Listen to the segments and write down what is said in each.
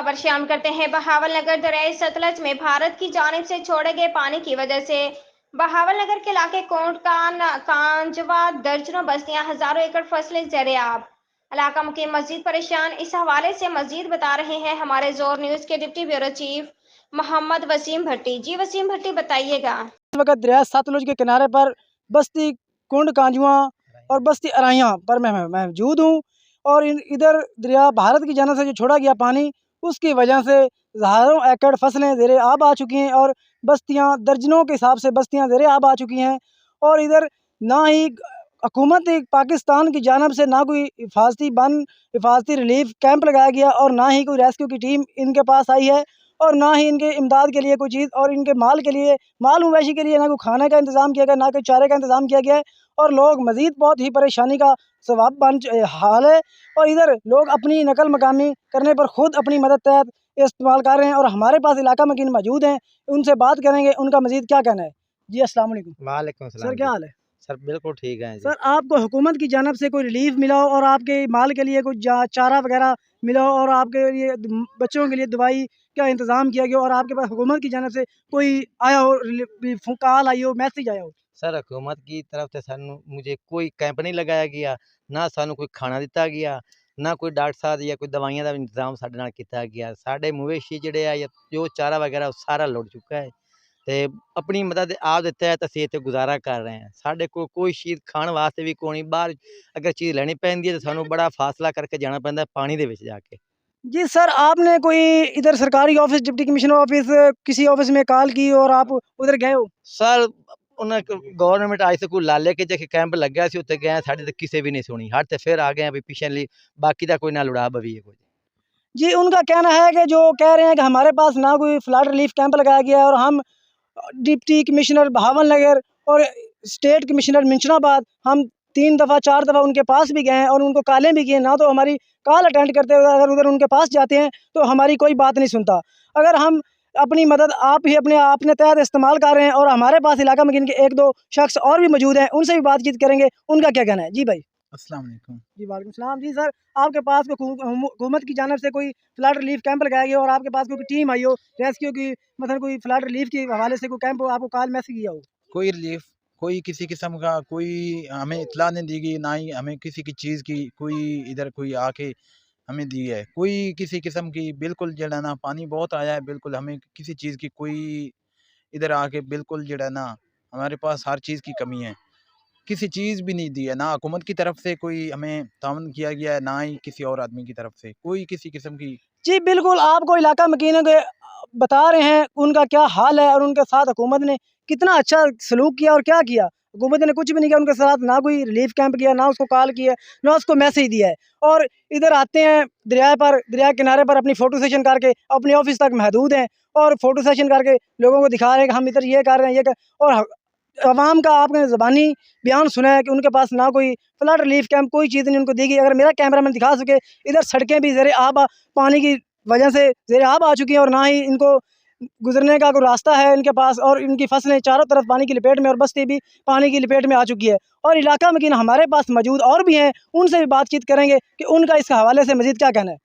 खबर शामिल करते हैं। बहावल नगर दरियाई सतलज में भारत की जानिब से छोड़े गए पानी की वजह से बहावल नगर के इलाके कोट कांजवा दर्जनों बस्तियां हजारों एकड़ फसलें ज़ेर-ए-आब। इलाका मुकीम मजीद परेशान। इस हवाले से मजीद बता रहे हैं हमारे जोर न्यूज के deputy bureau chief Mohammad Wasim Bhatti. जी वसीम भट्टी, बताइएगा। इस वक्त दरिया सतलुज के किनारे पर बस्ती कुंड कांजुआ और बस्ती अराइयाँ पर मैं मौजूद हूँ। और इधर दरिया भारत की जानिब से जो छोड़ा गया पानी, उसकी वजह से हज़ारों एकड़ फसलें ज़ेर आब आ चुकी हैं और बस्तियाँ दर्जनों के हिसाब से बस्तियाँ ज़ेर आब आ चुकी हैं। और इधर ना ही हुकूमत पाकिस्तान की जानिब से ना कोई हिफाजती रिलीफ कैंप लगाया गया और ना ही कोई रेस्क्यू की टीम इनके पास आई है और ना ही इनके इमदाद के लिए कोई चीज़ और इनके माल के लिए माल मवेशी के लिए ना कोई खाने का इंतज़ाम किया गया, ना कोई चारे का इंतज़ाम किया गया है। और लोग मज़ीद बहुत ही परेशानी का हाल है। और इधर लोग अपनी नकल मकामी करने पर ख़ुद अपनी मदद तहत इस्तेमाल कर रहे हैं और हमारे पास इलाका मकीन मौजूद हैं, उनसे बात करेंगे उनका मज़ीद क्या कहना है। जी अस्सलाम वालेकुम। वालेकुम सर सलाम क्या जी। हाल है? सर बिल्कुल ठीक है जी। सर आपको हुकूमत की जानिब से कोई रिलीफ मिला हो और आपके माल के लिए कुछ चारा वगैरह मिला हो और आपके लिए बच्चों के लिए दवाई का इंतज़ाम किया गया हो और आपके पास हुकूमत की जानिब से कोई आया हो, कॉल आई हो, मैसेज आया हो? सर हुकूमत की तरफ से सानू मुझे कोई कैंप नहीं लगाया गया, ना सानू कोई खाना दिता गया, ना कोई डॉक्टर साहब या कोई दवाइयां का इंतजाम साडे नाल किया गया। साडे मवेशी जिहड़े आ जो चारा वगैरह सारा लुट चुका है ते अपनी मदद आप दे तहत असीं इत्थे गुजारा कर रहे हैं। साडे कोल कोई चीज़ खाण वास्ते भी कोई नहीं, बाहर अगर चीज़ लैनी पैंदी है तो सानू बड़ा फासला करके जाना पैंदा पानी दे विच जाके। जी सर, आपने कोई इधर सरकारी ऑफिस, डिप्टी कमिश्नर ऑफिस, किसी ऑफिस में कॉल की और आप उधर गए हो? सर उन्हें गवर्नमेंट आज स्कूल लाले के जिथे कैंप लग्या सी उत्थे गए, साडी ते किसी भी नहीं सुनी। हट ते फिर आ गए हैं भी पिछली बाकी दा कोई ना लुड़ा बवी है कोई। जी, उनका कहना है कि जो कह रहे हैं कि हमारे पास ना कोई फ्लड रिलीफ कैंप लगाया गया है और हम डिप्टी कमिश्नर बहावल नगर और स्टेट कमिश्नर मिंशनाबाद हम 3 दफ़ा 4 दफ़ा उनके पास भी गए हैं और उनको कॉलें भी की हैं, ना तो हमारी कॉल अटेंड करते हुए अगर उधर उनके पास जाते हैं तो हमारी कोई बात नहीं सुनता। अगर हम अपनी मदद आप ही अपने तहत इस्तेमाल कर रहे हैं और हमारे पास इलाका में जिनके 1-2 शख्स और भी मौजूद हैं, उनसे भी बातचीत करेंगे, उनका क्या कहना है? जी भाई। अस्सलाम वालेकुम। जी, वालेकुम सलाम। जी सर, आपके पास हुकूमत की जानिब से कोई फ्लड रिलीफ कैंप लगाया गया और आपके पास कोई टीम आई हो रेस्क्यू की, मतलब कोई फ्लड रिलीफ के हवाले से कोई कैंप आपको कॉल मैसेज किया हो? कोई रिलीफ, कोई किसी किस्म का कोई हमें इत्तला नहीं दी गई, ना ही हमें किसी की चीज़ की कोई इधर कोई आके हमें दी है। कोई किसी किस्म की बिल्कुल जो है ना पानी बहुत आया है, बिल्कुल हमें किसी चीज़ की कोई इधर आके बिल्कुल जो है ना हमारे पास हर चीज़ की कमी है। किसी चीज़ भी नहीं दी है, ना हुकूमत की तरफ से कोई हमें ताउन किया गया है, ना ही किसी और आदमी की तरफ से। कोई किसी किस्म की जी, बिल्कुल, आपको इलाका मकीनों के बता रहे हैं उनका क्या हाल है और उनके साथ हुकूमत ने कितना अच्छा सलूक किया और क्या किया। हुकूमत ने कुछ भी नहीं किया उनके साथ, ना कोई रिलीफ कैंप किया, ना उसको कॉल किया, ना उसको मैसेज दिया है। और इधर आते हैं दरिया किनारे पर अपनी फ़ोटो सेशन करके अपने ऑफ़िस तक महदूद हैं और फ़ोटो सेशन करके लोगों को दिखा रहे हैं कि हम इधर ये कर रहे हैं, ये कर और अवाम का आपने ज़बानी बयान सुना है कि उनके पास ना कोई फ्लड रिलीफ कैंप कोई चीज़ नहीं उनको दी गई। अगर मेरा कैमरामैन दिखा सके, इधर सड़कें भी ज़ेर आब पानी की वजह से ज़ेर आब आ चुकी हैं और ना ही इनको गुजरने का कोई रास्ता है इनके पास और इनकी फसलें चारों तरफ पानी की लपेट में और बस्ती भी पानी की लपेट में आ चुकी है। और इलाका मकीन हमारे पास मौजूद और भी हैं, उनसे भी बातचीत करेंगे कि उनका इस हवाले से मज़ीद क्या कहना है।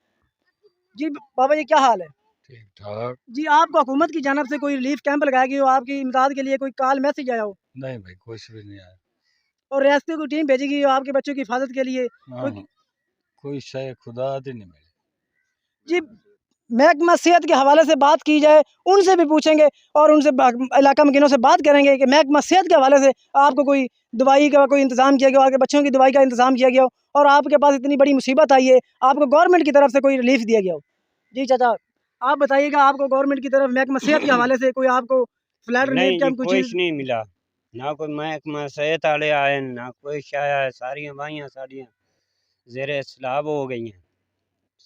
जी बाबा जी, क्या हाल है? ठीक ठाक। जी, आपको हुकूमत की जानिब से कोई रिलीफ कैंप लगाया गया हो, आपकी इमदाद के लिए कोई कॉल मैसेज आया हो नहीं भाई कुछ भी नहीं आया। और रेस्क्यू की टीम भेजी गई हो आपके बच्चों की हिफाजत के लिए हाँ कोई? कोई शय खुदा दी नहीं मिली। जी, महकमा सेहत के हवाले से बात की जाए, उनसे भी पूछेंगे और उनसे इलाका मकीनों से बात करेंगे कि महकमा सेहत के हवाले से आपको कोई दवाई का कोई इंतज़ाम किया गया हो, आपके बच्चों की दवाई का इंतज़ाम किया गया हो और आपके पास इतनी बड़ी मुसीबत आई है, आपको गवर्नमेंट की तरफ से कोई रिलीफ दिया गया हो। जी चाचा, आप बताइएगा, आपको गवर्नमेंट की तरफ महकमा सेहत के हवाले से कोई आपको फ्लड रिलीफ नहीं जी, कैंप कोई कुछ चीज़? नहीं मिला। ना कोई महकमा सेहत आले आए न, ना कोई आया है। सारियां बाइयां साड़ियां ज़ेरे सैलाब हो गई हैं।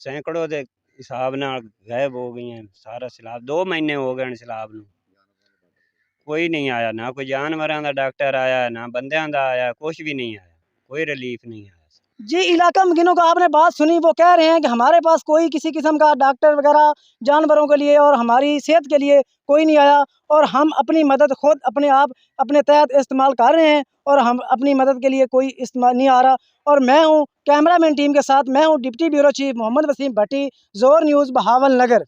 सैकड़ों के हिसाब नाल गायब हो गई हैं। सारा सैलाब 2 महीने हो गए सैलाब नूं। कोई नहीं आया, ना कोई जानवरां दा डॉक्टर आया, ना बंदियां दा आया, कुछ भी नहीं आया। कोई रिलीफ नहीं आया। जी, इलाका मुखिनों का आपने बात सुनी, वो कह रहे हैं कि हमारे पास कोई किसी किस्म का डॉक्टर वगैरह जानवरों के लिए और हमारी सेहत के लिए कोई नहीं आया, और हम अपनी मदद खुद अपने आप अपने तहत इस्तेमाल कर रहे हैं, और हम अपनी मदद के लिए कोई इस्तेमाल नहीं आ रहा। और मैं हूँ कैमरामैन टीम के साथ, मैं हूँ deputy bureau chief Mohammad Wasim Bhatti, Zor news, Bahawal नगर।